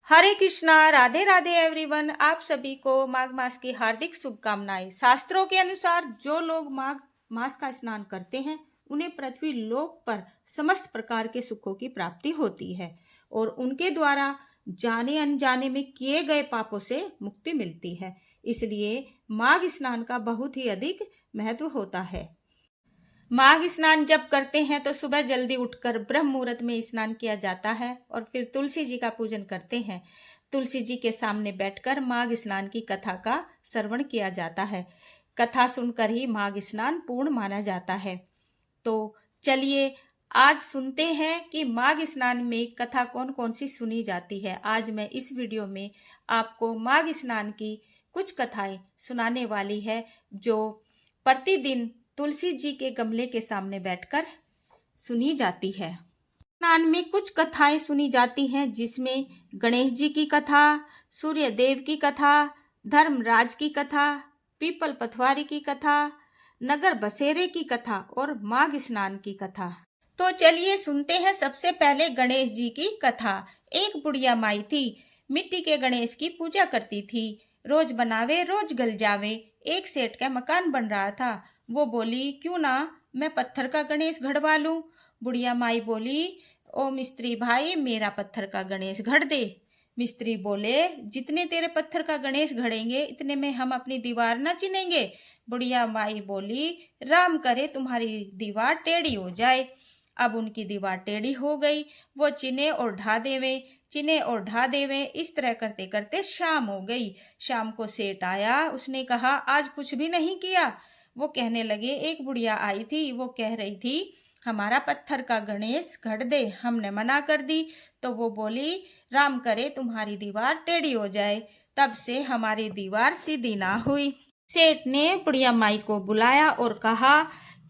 हरे Krishna, Radhe Radhe everyone. आप सभी को माघ मास की हार्दिक शुभकामनाएं। शास्त्रों के अनुसार जो लोग माघ मास का स्नान करते हैं उन्हें पृथ्वी लोक पर समस्त प्रकार के सुखों की प्राप्ति होती है और उनके द्वारा जाने अनजाने में किए गए पापों से मुक्ति मिलती है। इसलिए माघ स्नान का बहुत ही अधिक महत्व होता है। माघ स्नान जब करते हैं तो सुबह जल्दी उठकर ब्रह्म मुहूर्त में स्नान किया जाता है और फिर तुलसी जी का पूजन करते हैं। तुलसी जी के सामने बैठकर माघ स्नान की कथा का श्रवण किया जाता है। कथा सुनकर ही माघ स्नान पूर्ण माना जाता है। तो चलिए आज सुनते हैं कि माघ स्नान में कथा कौन कौन सी सुनी जाती है। आज मैं इस वीडियो में आपको माघ स्नान की कुछ कथाएं सुनाने वाली है जो प्रतिदिन तुलसी जी के गमले के सामने बैठकर सुनी जाती है। स्नान में कुछ कथाएं सुनी जाती हैं जिसमें गणेश जी की कथा, सूर्य देव की कथा, धर्मराज की कथा, पीपल पथवारी की कथा, नगर बसेरे की कथा और माघ स्नान की कथा। तो चलिए सुनते हैं सबसे पहले गणेश जी की कथा। एक बुढ़िया माई थी, मिट्टी के गणेश की पूजा करती थी। रोज बनावे रोज गल जावे। एक सेठ का मकान बन रहा था। वो बोली, क्यों ना मैं पत्थर का गणेश घड़वा लूं। बुढ़िया माई बोली, ओ मिस्त्री भाई, मेरा पत्थर का गणेश घड़ दे। मिस्त्री बोले, जितने तेरे पत्थर का गणेश घड़ेंगे इतने में हम अपनी दीवार न चिनेंगे। बुढ़िया माई बोली, राम करे तुम्हारी दीवार टेढ़ी हो जाए। अब उनकी दीवार टेढ़ी हो गई। वो चिने और ढा देवे, चिने और ढा देवे। इस तरह करते करते शाम हो गई। शाम को सेठ आया। उसने कहा, आज कुछ भी नहीं किया। वो कहने लगे, एक बुढ़िया आई थी, वो कह रही थी हमारा पत्थर का गणेश घड़ दे। हमने मना कर दी तो वो बोली, राम करे तुम्हारी दीवार टेढ़ी हो जाए। तब से हमारी दीवार सीधी ना हुई। सेठ ने बुढ़िया माई को बुलाया और कहा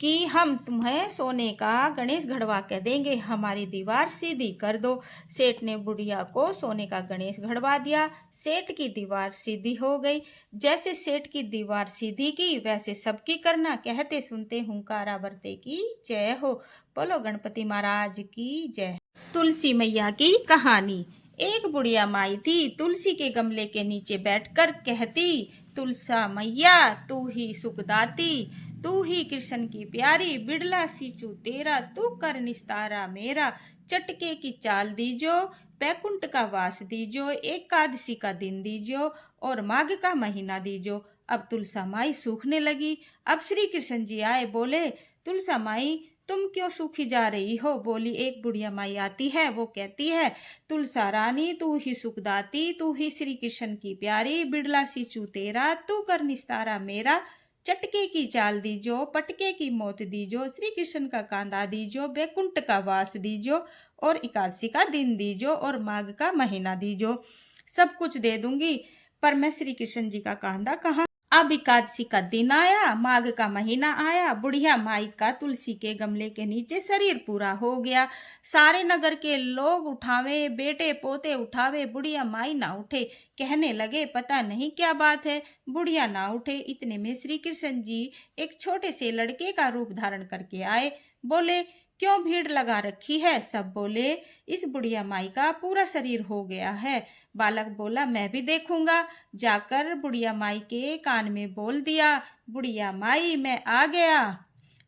कि हम तुम्हें सोने का गणेश घड़वा के देंगे, हमारी दीवार सीधी कर दो। सेठ ने बुढ़िया को सोने का गणेश घड़वा दिया। सेठ की दीवार सीधी हो गई। जैसे सेठ की दीवार सीधी की वैसे सबकी करना। कहते सुनते हुंकारा भरते की जय हो। बोलो गणपति महाराज की जय। तुलसी मैया की कहानी। एक बुढ़िया माई थी, तुलसी के गमले के नीचे बैठकर कहती, तुलसा मैया तू ही सुखदाती, तू ही कृष्ण की प्यारी, बिड़ला सीचू तेरा, तू कर निस्तारा मेरा। चटके की चाल दीजो, बैकुंठ का वास दीजो, एकादशी का दिन दीजो और माघ का महीना दीजो। अब तुलसा माई सूखने लगी। अब श्री कृष्ण जी आए। बोले, तुलसा माई तुम क्यों सूखी जा रही हो। बोली, एक बुढ़िया माई आती है, वो कहती है, तुलसा रानी तू ही सुखदाती, तू ही श्री कृष्ण की प्यारी, बिड़ला सीचू तेरा, तू कर निस्तारा मेरा। चटके की चाल दीजो, पटके की मौत दीजो, श्री कृष्ण का कांदा दीजो, बैकुंठ का वास दीजो और एकादशी का दिन दीजो और माघ का महीना दीजो। सब कुछ दे दूंगी, पर मैं श्री कृष्ण जी का कांदा कहाँ। अब एकादशी का दिन आया, माघ का महीना आया। बुढ़िया माई का तुलसी के गमले के नीचे शरीर पूरा हो गया। सारे नगर के लोग उठावे, बेटे पोते उठावे, बुढ़िया माई ना उठे। कहने लगे, पता नहीं क्या बात है, बुढ़िया ना उठे। इतने में श्री कृष्ण जी एक छोटे से लड़के का रूप धारण करके आए। बोले, क्यों भीड़ लगा रखी है। सब बोले, इस बुढ़िया माई का पूरा शरीर हो गया है। बालक बोला, मैं भी देखूंगा। जाकर बुढ़िया माई के कान में बोल दिया, बुढ़िया माई मैं आ गया।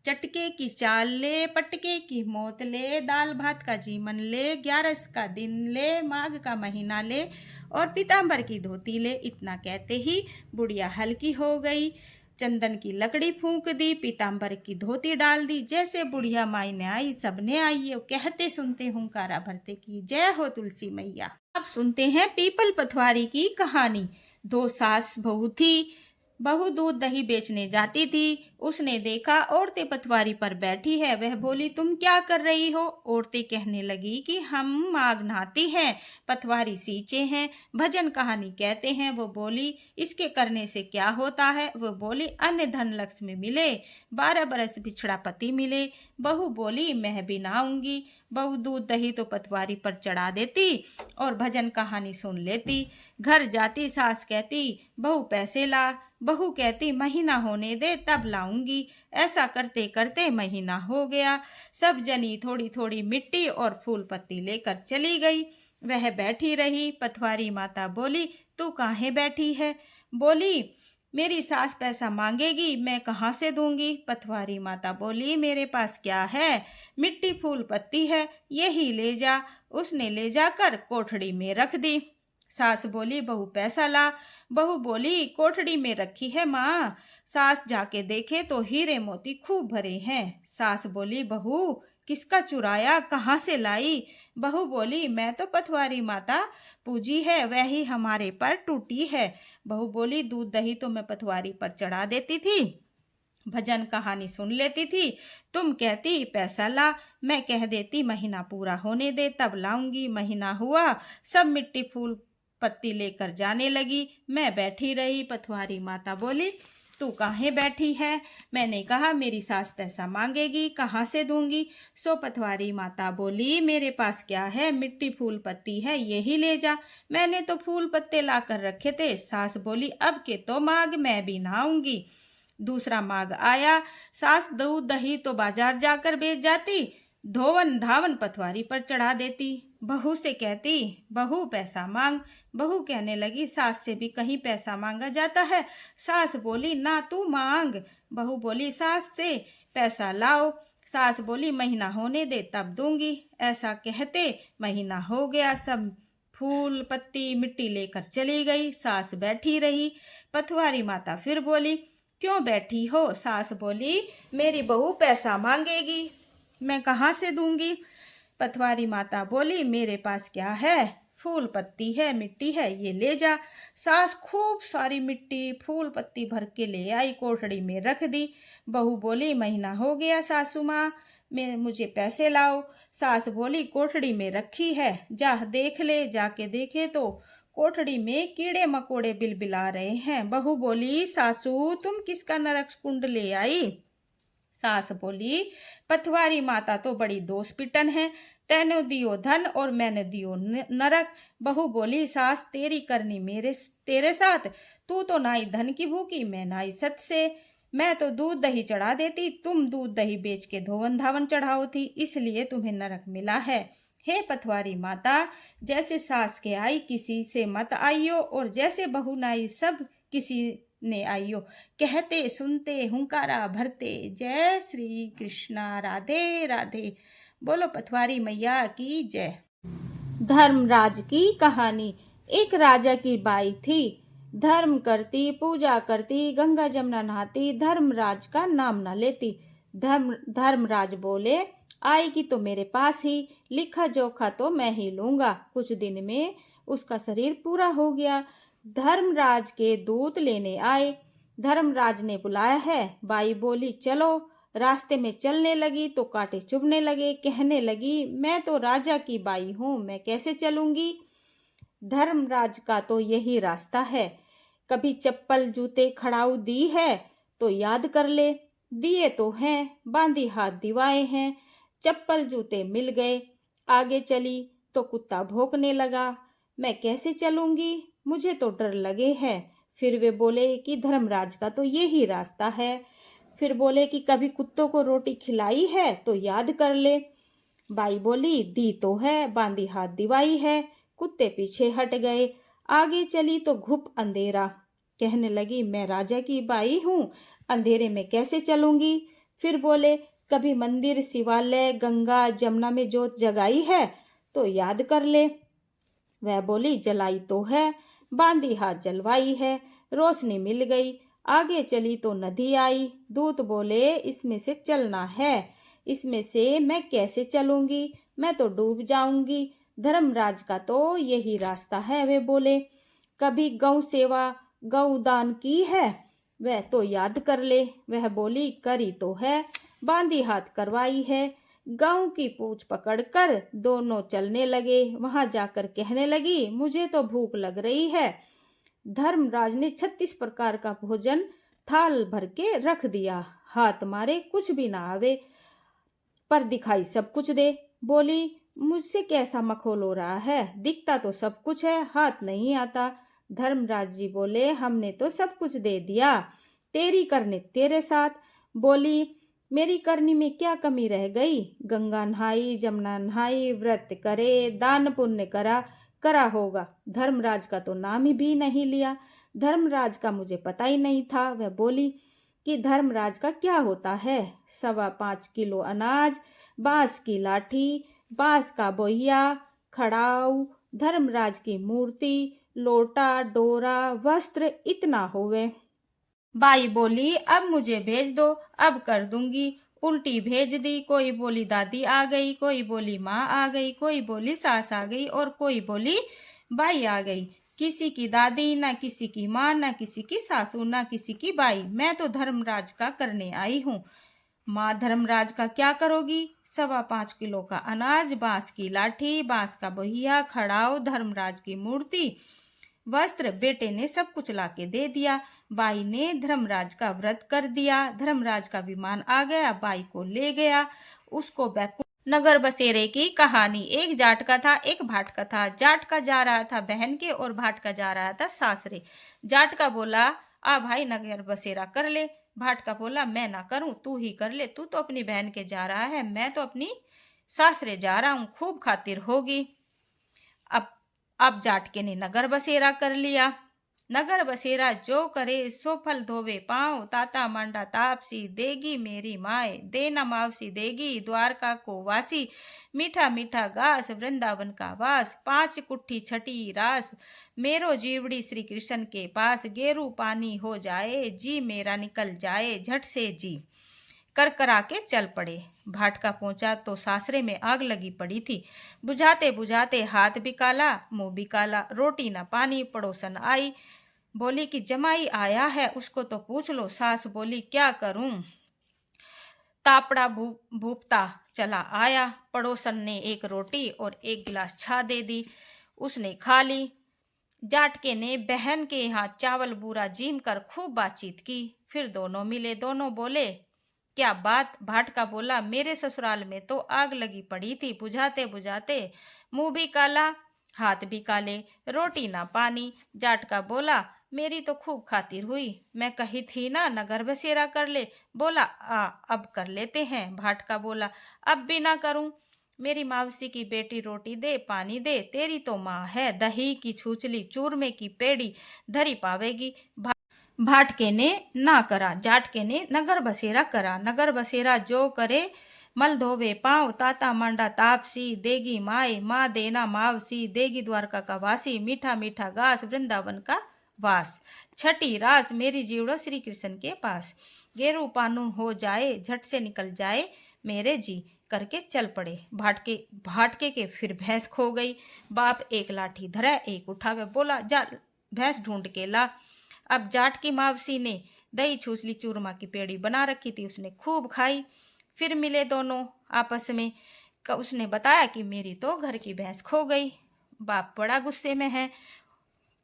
चटके की चाल ले, पटके की मौत ले, दाल भात का जीवन ले, 11 का दिन ले, माघ का महीना ले और पीताम्बर की धोती ले। इतना कहते ही बुढ़िया हल्की हो गई। चंदन की लकड़ी फूंक दी, पीताम्बर की धोती डाल दी। जैसे बुढ़िया माई ने आई, सबने आई। कहते सुनते हुंकारा भरते की जय हो तुलसी मैया। अब सुनते हैं पीपल पथवारी की कहानी। दो सास बहू थी। बहू दूध दही बेचने जाती थी। उसने देखा औरतें पथवारी पर बैठी है। वह बोली, तुम क्या कर रही हो। औरतें कहने लगी कि हम माघ नहाती हैं, पथवारी सींचे हैं, भजन कहानी कहते हैं। वो बोली, इसके करने से क्या होता है। वो बोली, अन्य धन लक्ष्मी मिले, 12 बरस बिछड़ा पति मिले। बहू बोली, मैं भी नहाऊंगी। बहू दूध दही तो पथवारी पर चढ़ा देती और भजन कहानी सुन लेती। घर जाती सास कहती, बहू पैसे ला। बहू कहती, महीना होने दे तब लाऊंगी। ऐसा करते करते महीना हो गया। सब जनी थोड़ी थोड़ी मिट्टी और फूल पत्ती लेकर चली गई। वह बैठी रही। पटवारी माता बोली, तू काहे बैठी है? बोली, मेरी सास पैसा मांगेगी, मैं कहाँ से दूंगी? पटवारी माता बोली, मेरे पास क्या है? मिट्टी फूल पत्ती है, यही ले जा। उसने ले जाकर कोठड़ी में रख दी। सास बोली, बहू पैसा ला। बहू बोली, कोठड़ी में रखी है माँ। सास जाके देखे तो हीरे मोती खूब भरे हैं। सास बोली, बहू किसका चुराया, कहाँ से लाई? बहू बोली, मैं तो पटवारी माता पूजी है, वही हमारे पर टूटी है। बहू बोली, दूध दही तो मैं पटवारी पर चढ़ा देती थी, भजन कहानी सुन लेती थी। तुम कहती पैसा ला, मैं कह देती महीना पूरा होने दे तब लाऊंगी। महीना हुआ, सब मिट्टी फूल पत्ती लेकर जाने लगी। मैं बैठी रही। पटवारी माता बोली, तू काहे बैठी है? मैंने कहा, मेरी सास पैसा मांगेगी, कहाँ से दूंगी? सो पटवारी माता बोली, मेरे पास क्या है? मिट्टी फूल पत्ती है, यही ले जा। मैंने तो फूल पत्ते ला कर रखे थे। सास बोली, अब के तो मांग, मैं भी ना आऊंगी। दूसरा माघ आया। सास दूध दही तो बाजार जाकर बेच जाती, धोवन धावन पटवारी पर चढ़ा देती। बहू से कहती, बहू पैसा मांग। बहू कहने लगी, सास से भी कहीं पैसा मांगा जाता है? सास बोली, ना तू मांग। बहू बोली, सास से पैसा लाओ। सास बोली, महीना होने दे तब दूंगी। ऐसा कहते महीना हो गया, सब फूल पत्ती मिट्टी लेकर चली गई। सास बैठी रही। पटवारी माता फिर बोली, क्यों बैठी हो? सास बोली, मेरी बहू पैसा मांगेगी, मैं कहाँ से दूंगी? पटवारी माता बोली, मेरे पास क्या है? फूल पत्ती है, मिट्टी है, ये ले जा। सास खूब सारी मिट्टी फूल पत्ती भर के ले आई, कोठड़ी में रख दी। बहू बोली, महीना हो गया सासू माँ, मैं मुझे पैसे लाओ। सास बोली, कोठड़ी में रखी है, जा देख ले। जाके देखे तो कोठड़ी में कीड़े मकोड़े बिलबिला रहे हैं। बहू बोली, सासू तुम किसका नरक कुंड ले आई? सास बोली, पटवारी माता तो बड़ी दोष पिटन है, तैने दियो धन और मैंने दियो नरक। बहू बोली, सास तेरी करनी मेरे तेरे साथ, तू तो नाई धन की भूखी, मैं नाई सत से। मैं तो दूध दही चढ़ा देती, तुम दूध दही बेच के धोवन धावन चढ़ाओ थी, इसलिए तुम्हें नरक मिला है। हे पटवारी माता, जैसे सास के आई किसी से मत आइयो, और जैसे बहू नाई सब किसी ने आइयो। कहते सुनते हुंकारा भरते। जय श्री कृष्णा, राधे राधे। बोलो पटवारी मैया की जय। धर्मराज की कहानी। एक राजा की बाई थी, धर्म करती, पूजा करती, गंगा जमुना नहाती, धर्मराज का नाम न लेती। धर्मराज बोले, आएगी तो मेरे पास ही, लिखा जोखा तो मैं ही लूंगा। कुछ दिन में उसका शरीर पूरा हो गया। धर्मराज के दूत लेने आए। धर्मराज ने बुलाया है। बाई बोली, चलो। रास्ते में चलने लगी तो कांटे चुभने लगे। कहने लगी, मैं तो राजा की बाई हूँ, मैं कैसे चलूंगी? धर्मराज का तो यही रास्ता है। कभी चप्पल जूते खड़ाऊ दी है तो याद कर ले। दिए तो हैं, बांधी हाथ दिवाए हैं। चप्पल जूते मिल गए। आगे चली तो कुत्ता भौंकने लगा। मैं कैसे चलूंगी? मुझे तो डर लगे है। फिर वे बोले कि धर्मराज का तो यही रास्ता है। फिर बोले कि कभी कुत्तों को रोटी खिलाई है तो याद कर ले। बाई बोली, दी तो है, बांधी हाथ दिवाई है। कुत्ते पीछे हट गए। आगे चली तो घुप अंधेरा। कहने लगी, मैं राजा की बाई हूँ, अंधेरे में कैसे चलूंगी? फिर बोले, कभी मंदिर शिवालय गंगा जमुना में जोत जगाई है तो याद कर ले। वह बोली, जलाई तो है, बांधी हाथ जलवाई है। रोशनी मिल गई। आगे चली तो नदी आई। दूत बोले, इसमें से चलना है। इसमें से मैं कैसे चलूंगी? मैं तो डूब जाऊंगी। धर्मराज का तो यही रास्ता है। वे बोले, कभी गौ सेवा गौ दान की है? वह तो याद कर ले। वह बोली, करी तो है, बांधी हाथ करवाई है। गांव की पूंछ पकड़कर दोनों चलने लगे। वहां जाकर कहने लगी, मुझे तो भूख लग रही है। धर्मराज ने 36 प्रकार का भोजन थाल भर के रख दिया। हाथ मारे कुछ भी ना आवे, पर दिखाई सब कुछ दे। बोली, मुझसे कैसा मखौल हो रहा है? दिखता तो सब कुछ है, हाथ नहीं आता। धर्मराज जी बोले, हमने तो सब कुछ दे दिया, तेरी करने तेरे साथ। बोली, मेरी करनी में क्या कमी रह गई? गंगा नहाई, जमुना नहाई, व्रत करे, दान पुण्य करा, करा होगा। धर्मराज का तो नाम ही भी नहीं लिया। धर्मराज का मुझे पता ही नहीं था। वह बोली कि धर्मराज का क्या होता है? 5.25 किलो अनाज, बांस की लाठी, बांस का बोहिया, खड़ाऊ, धर्मराज की मूर्ति, लोटा, डोरा, वस्त्र, इतना होवे। बाई बोली अब मुझे भेज दो, अब कर दूंगी। उल्टी भेज दी। कोई बोली दादी आ गई, कोई बोली माँ आ गई, कोई बोली सास आ गई और कोई बोली बाई आ गई। किसी की दादी, ना किसी की माँ, ना किसी की सासू, ना किसी की बाई। मैं तो धर्मराज का करने आई हूँ। माँ धर्मराज का क्या करोगी? 5.25 किलो का अनाज, बांस की लाठी, बांस का बोहिया, खड़ाऊ, धर्मराज की मूर्ति, वस्त्र। बेटे ने सब कुछ लाके दे दिया। बाई ने धर्मराज का व्रत कर दिया। धर्मराज का विमान आ गया, बाई को ले गया। उसको बैकुंठ नगर बसेरे की कहानी। एक जाट का था, एक भाट का था। जाट का जा रहा था बहन के और भाट का जा रहा था सासरे। जाट का बोला आ भाई नगर बसेरा कर ले। भाट का बोला मैं ना करूं, तू ही कर ले, तू तो अपनी बहन के जा रहा है, मैं तो अपनी सासरे जा रहा हूं, खूब खातिर होगी। अब अब जाटके ने नगर बसेरा कर लिया। नगर बसेरा जो करे सो फल धोवे पाँव। ताता मांडा तापसी देगी मेरी माए, देना मावसी देगी द्वारका को वासी। मीठा मीठा घास वृंदावन का वास, 5 कुट्ठी छठी रास, मेरो जीवड़ी श्री कृष्ण के पास। गेरू पानी हो जाए जी मेरा निकल जाए झट से जी। कर करा के चल पड़े। भाटका पहुंचा तो सासरे में आग लगी पड़ी थी। बुझाते बुझाते हाथ भी काला, मुंह भी काला, रोटी ना पानी। पड़ोसन आई, बोली कि जमाई आया है, उसको तो पूछ लो। सास बोली क्या करूं, तापड़ा भूपता चला आया। पड़ोसन ने एक रोटी और एक गिलास छा दे दी, उसने खा ली। जाटके ने बहन के यहाँ चावल बूरा जीम कर खूब बातचीत की। फिर दोनों मिले, दोनों बोले क्या बात? भाटका बोला मेरे ससुराल में तो आग लगी पड़ी थी, बुझाते बुझाते मुंह भी काला, हाथ भी काले, रोटी ना पानी। जाटका बोला मेरी तो खूब खातिर हुई, मैं कही थी ना नगर बसेरा कर ले। बोला अब कर लेते हैं। भाटका बोला अब भी ना करूं, मेरी मावसी की बेटी रोटी दे पानी दे, तेरी तो माँ है, दही की छूचली चूरमे की पेड़ी धरी पावेगी। भाटके ने ना करा, जाटके ने नगर बसेरा करा। नगर बसेरा जो करे मल धोवे पाँव। ताता मांडा तापसी देगी माए, माँ देना मावसी देगी द्वारका का वासी। मीठा मीठा घास वृंदावन का वास, छठी रास मेरी जीवड़ो श्री कृष्ण के पास। गेरू पानू हो जाए झट से निकल जाए मेरे जी, करके चल पड़े। भाटके भाटके के फिर भैंस खो गई। बाप एक लाठी धरा, एक उठावे, बोला जा भैंस ढूंढ के ला। अब जाट की मावसी ने दही छूछली चूरमा की पेड़ी बना रखी थी, उसने खूब खाई। फिर मिले दोनों आपस में, उसने बताया कि मेरी तो घर की भैंस खो गई। बाप बड़ा गुस्से में है।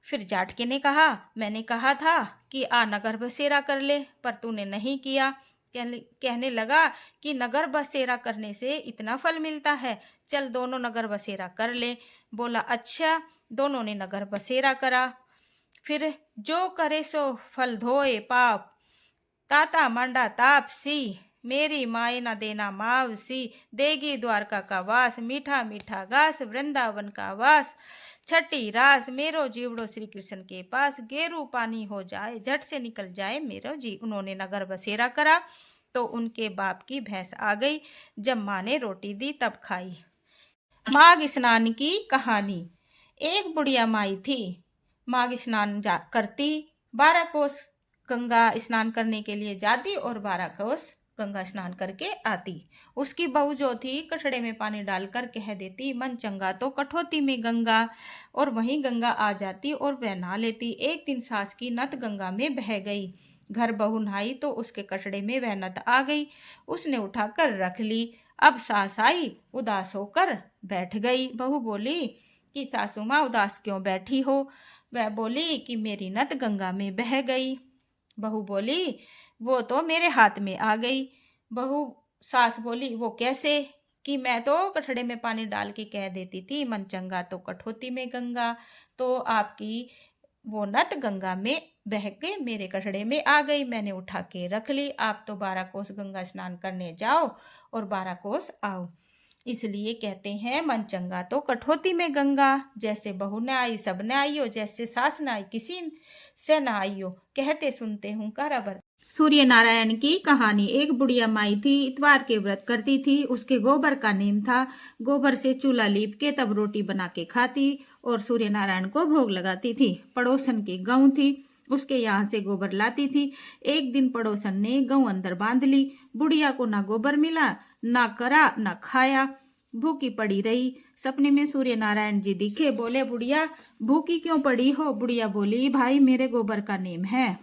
फिर जाटके ने कहा मैंने कहा था कि आ नगर बसेरा कर ले, पर तूने नहीं किया। कहने लगा कि नगर बसेरा करने से इतना फल मिलता है, चल दोनों नगर बसेरा कर ले। बोला अच्छा। दोनों ने नगर बसेरा करा। फिर जो करे सो फल धोए पाप। ताता मांडा तापसी मेरी माए न देना मावसी, देगी द्वारका का वास। मीठा मीठा घास वृंदावन का वास, छठी रास मेरो जीवड़ो श्री कृष्ण के पास। गेरू पानी हो जाए झट से निकल जाए मेरो जी। उन्होंने नगर बसेरा करा तो उनके बाप की भैंस आ गई। जब माँ ने रोटी दी तब खाई। माघ स्नान की कहानी। एक बुढ़िया माई थी, माघ स्नान करती, 12 कोस गंगा स्नान करने के लिए जाती और 12 कोस गंगा स्नान करके आती। उसकी बहू जो थी कटड़े में पानी डालकर कह देती मन चंगा तो कठौती में गंगा, और वहीं गंगा आ जाती और वह नहा लेती। एक दिन सास की नत गंगा में बह गई। घर बहू नहाई तो उसके कटड़े में वह नत आ गई, उसने उठाकर रख ली। अब सास आई, उदास होकर बैठ गई। बहू बोली कि सासू माँ उदास क्यों बैठी हो? वह बोली कि मेरी नत गंगा में बह गई। बहू बोली वो तो मेरे हाथ में आ गई। बहू सास बोली वो कैसे? कि मैं तो कटड़े में पानी डाल के कह देती थी मन चंगा तो कठौती में गंगा, तो आपकी वो नत गंगा में बह के मेरे कटड़े में आ गई। मैंने उठा के रख ली। आप तो 12 कोस गंगा स्नान करने जाओ और 12 कोस आओ। इसलिए कहते हैं मन चंगा तो कठौती में गंगा। जैसे बहू न आई सब न आइयो, जैसे सास न आई किसी से न आइयो। कहते सुनते हूँ काराबर। सूर्य नारायण की कहानी। एक बुढ़िया माई थी, इतवार के व्रत करती थी। उसके गोबर का नेम था। गोबर से चूल्हा लीप के तब रोटी बना के खाती और सूर्य नारायण को भोग लगाती थी। पड़ोसन की गऊ थी, उसके यहाँ से गोबर लाती थी। एक दिन पड़ोसन ने गऊ अंदर बांध ली। बुढ़िया को ना गोबर मिला, ना करा ना खाया, भूखी पड़ी रही। सपने में सूर्य नारायण जी दिखे, बोले बुढ़िया भूखी क्यों पड़ी हो? बुढ़िया बोली भाई मेरे गोबर का नेम है,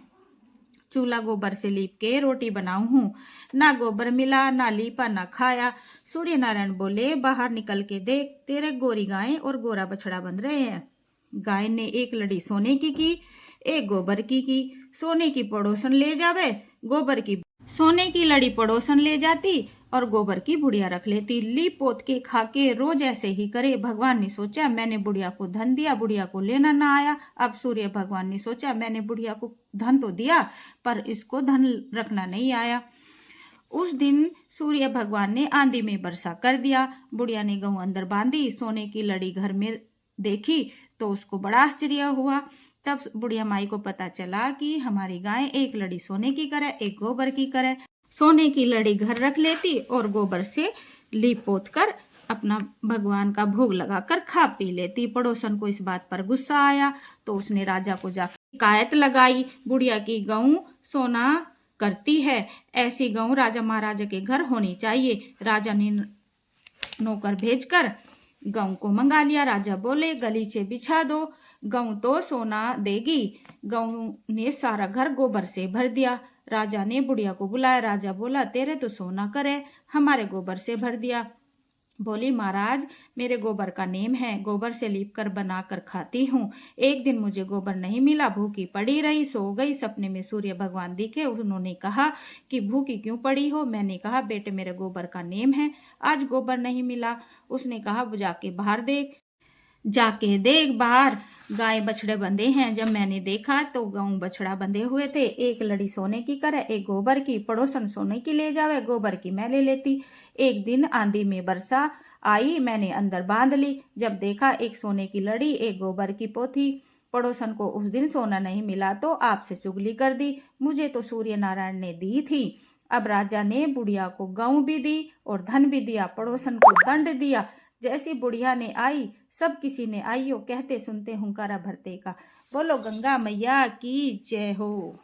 चूल्हा गोबर से लीप के रोटी बनाऊ हूँ। ना गोबर मिला, ना लीपा, ना खाया। सूर्य नारायण बोले बाहर निकल के देख, तेरे गोरी गाय और गोरा बछड़ा बन रहे हैं। गाय ने एक लड़ी सोने की, एक गोबर की। सोने की पड़ोसन ले जावे, गोबर की सोने की लड़ी पड़ोसन ले जाती और गोबर की बुढ़िया रख लेती। लीप पोत के खा के रोज ऐसे ही करे। भगवान ने सोचा मैंने बुढ़िया को धन दिया, बुढ़िया को लेना ना आया। अब सूर्य भगवान ने सोचा मैंने बुढ़िया को धन तो दिया पर इसको धन रखना नहीं आया। उस दिन सूर्य भगवान ने आंधी में वर्षा कर दिया। बुढ़िया ने गऊ अंदर बांधी, सोने की लड़ी घर में देखी तो उसको बड़ा आश्चर्य हुआ। तब बुढ़िया माई को पता चला कि हमारी गाय एक लड़ी सोने की करे, एक गोबर की करे। सोने की लड़ी घर रख लेती और गोबर से लीप पोत कर अपना भगवान का भोग लगाकर खा पी लेती। पड़ोसन को इस बात पर गुस्सा आया तो उसने राजा को जाकर शिकायत लगाई, बुढ़िया की गऊ सोना करती है, ऐसी गऊ राजा महाराजा के घर होनी चाहिए। राजा ने नौकर भेजकर गऊ को मंगा लिया। राजा बोले गलीचे बिछा दो, गऊ तो सोना देगी। गऊ ने सारा घर गोबर से भर दिया। राजा ने बुढ़िया को बुलाया। राजा बोला तेरे तो सोना करे, हमारे गोबर से भर दिया। बोली महाराज मेरे गोबर का नेम है, गोबर से लीप कर बना कर खाती हूँ। एक दिन मुझे गोबर नहीं मिला, भूखी पड़ी रही, सो गई। सपने में सूर्य भगवान दिखे, उन्होंने कहा कि भूखी क्यों पड़ी हो? मैंने कहा बेटे मेरे गोबर का नेम है, आज गोबर नहीं मिला। उसने कहा जाके बाहर देख। जाके देख बाहर गाय बछड़े बंधे हैं। जब मैंने देखा तो गऊ बछड़ा बंधे हुए थे, एक लड़ी सोने की करे, एक गोबर की। पड़ोसन सोने की ले जावे, गोबर की मैं ले लेती। एक दिन आंधी में वर्षा आई, मैंने अंदर बांध ली। जब देखा एक सोने की लड़ी, एक गोबर की पोथी। पड़ोसन को उस दिन सोना नहीं मिला तो आपसे चुगली कर दी, मुझे तो सूर्य नारायण ने दी थी। अब राजा ने बुढ़िया को गऊ भी दी और धन भी दिया, पड़ोसन को दंड दिया। जैसी बुढ़िया ने आई सब किसी ने आइयो, कहते सुनते हुंकारा भरते का। बोलो गंगा मैया की जय हो।